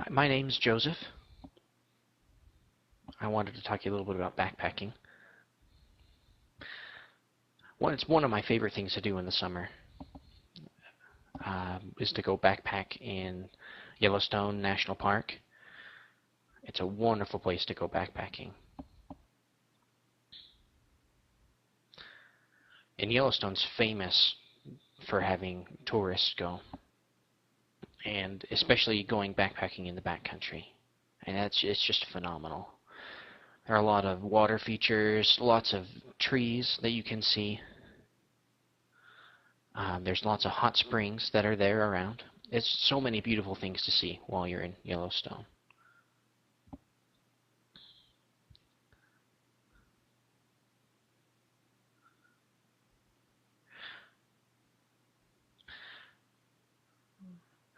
Hi, my name's Joseph. I wanted to talk to you a little bit about backpacking. It's one of my favorite things to do in the summer is to go backpack in Yellowstone National Park. It's a wonderful place to go backpacking. And Yellowstone's famous for having tourists go, and especially going backpacking in the backcountry. And it's just phenomenal. There are a lot of water features, lots of trees that you can see. There's lots of hot springs that are there around. It's so many beautiful things to see while you're in Yellowstone.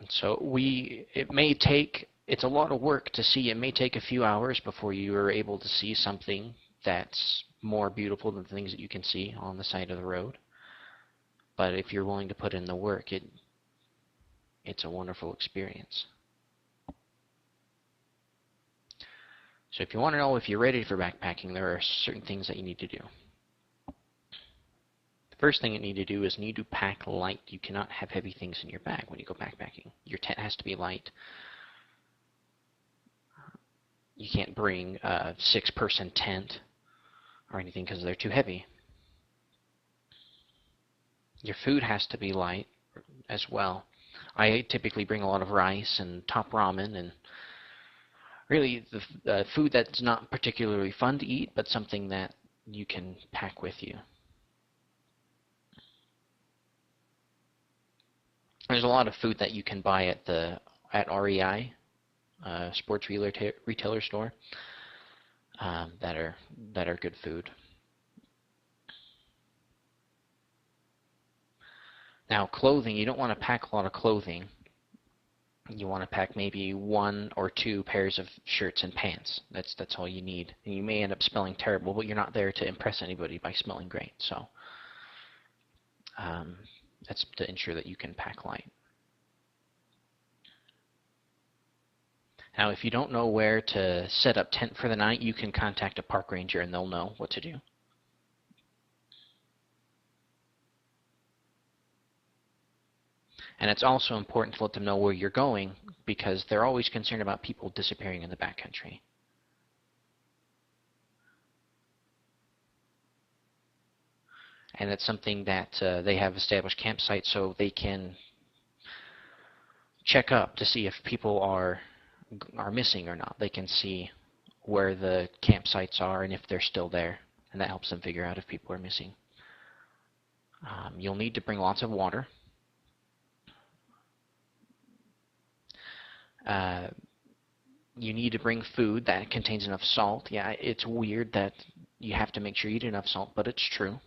And so it's a lot of work to see. It may take a few hours before you are able to see something that's more beautiful than the things that you can see on the side of the road. But if you're willing to put in the work, it's a wonderful experience. So if you want to know if you're ready for backpacking, there are certain things that you need to do. The first thing you need to do is you need to pack light. You cannot have heavy things in your bag when you go backpacking. Your tent has to be light. You can't bring a 6-person tent or anything because they're too heavy. Your food has to be light as well. I typically bring a lot of rice and top ramen and really the food that's not particularly fun to eat, but something that you can pack with you. There's a lot of food that you can buy at REI, sports retailer store, that are good food. Now, clothing, you don't want to pack a lot of clothing. You want to pack maybe 1 or 2 pairs of shirts and pants. That's all you need. And you may end up smelling terrible, but you're not there to impress anybody by smelling great. So that's to ensure that you can pack light. Now, if you don't know where to set up tent for the night, you can contact a park ranger and they'll know what to do. And it's also important to let them know where you're going because they're always concerned about people disappearing in the backcountry. And it's something that they have established campsites so they can check up to see if people are missing or not. They can see where the campsites are and if they're still there, and that helps them figure out if people are missing. You'll need to bring lots of water. You need to bring food that contains enough salt. Yeah, it's weird that you have to make sure you eat enough salt, but it's true.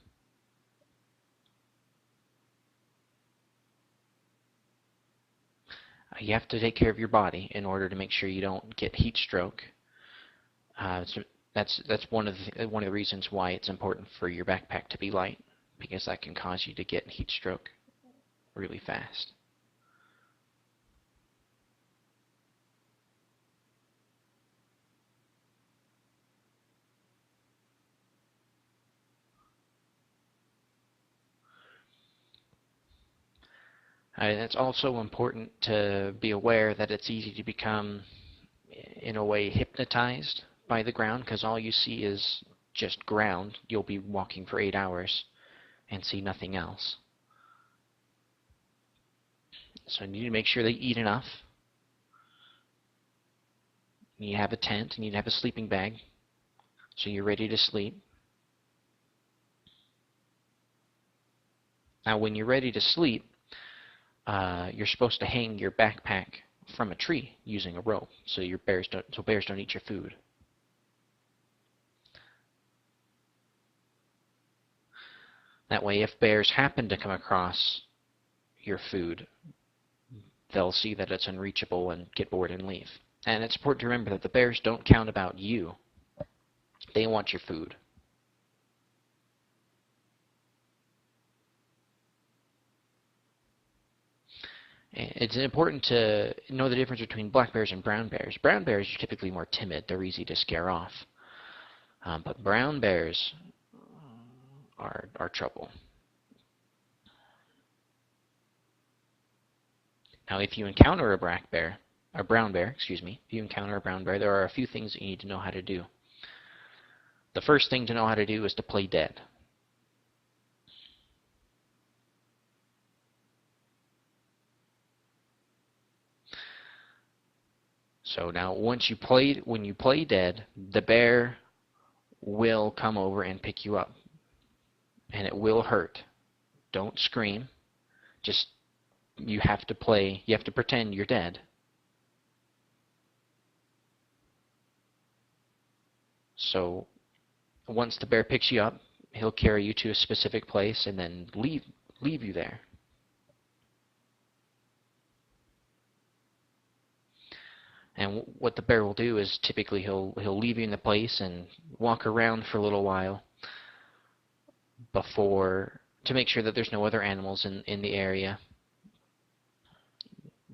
You have to take care of your body in order to make sure you don't get heat stroke. So that's one of the reasons why it's important for your backpack to be light, because that can cause you to get heat stroke really fast. It's also important to be aware that it's easy to become, in a way, hypnotized by the ground because all you see is just ground. You'll be walking for 8 hours and see nothing else. So you need to make sure that you eat enough. You need to have a tent. You need to have a sleeping bag so you're ready to sleep. Now, when you're ready to sleep, you're supposed to hang your backpack from a tree using a rope so bears don't eat your food. That way, if bears happen to come across your food, they'll see that it's unreachable and get bored and leave. And it's important to remember that the bears don't count about you. They want your food. It's important to know the difference between black bears and brown bears. Brown bears are typically more timid. They're easy to scare off. But brown bears are trouble. Now, if you encounter a brown bear, excuse me, if you encounter a brown bear, there are a few things that you need to know how to do. The first thing to know how to do is to play dead. So now, when you play dead, the bear will come over and pick you up, and it will hurt. Don't scream. Just you have to pretend you're dead. So once the bear picks you up, he'll carry you to a specific place and then leave you there. And what the bear will do is typically he'll leave you in the place and walk around for a little while to make sure that there's no other animals in the area.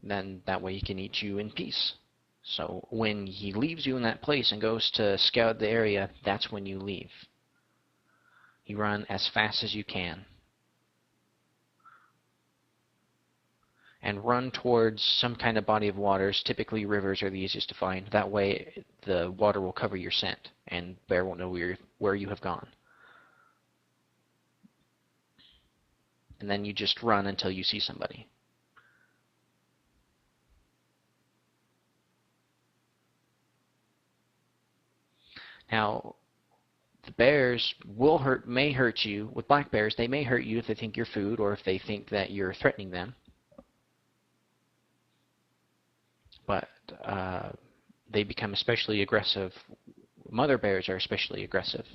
Then that way he can eat you in peace. So when he leaves you in that place and goes to scout the area, that's when you leave. You run as fast as you can. And run towards some kind of body of waters. Typically rivers are the easiest to find. That way the water will cover your scent and bear won't know where you have gone. And then you just run until you see somebody. Now, the bears may hurt you. With black bears, they may hurt you if they think you're food or if they think that you're threatening them. But they become especially aggressive. Mother bears are especially aggressive.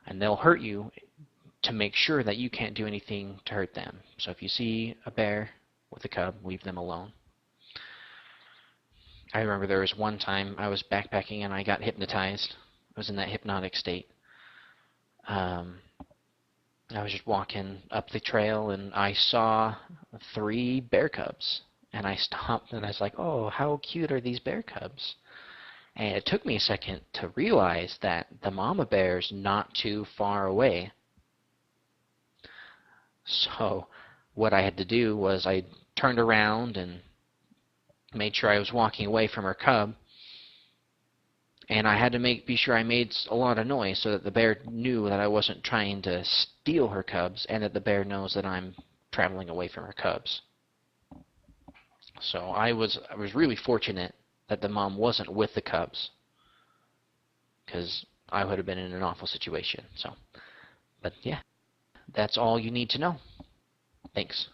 And they'll hurt you to make sure that you can't do anything to hurt them. So if you see a bear with a cub, leave them alone. I remember there was one time I was backpacking and I got hypnotized. I was in that hypnotic state. I was just walking up the trail and I saw 3 bear cubs. And I stopped and I was like, oh, how cute are these bear cubs? And it took me a second to realize that the mama bear's not too far away. So what I had to do was I turned around and made sure I was walking away from her cub, and I had to be sure I made a lot of noise so that the bear knew that I wasn't trying to steal her cubs, and that the bear knows that I'm traveling away from her cubs. So I was really fortunate that the mom wasn't with the cubs, because I would have been in an awful situation. So, but yeah, that's all you need to know. Thanks.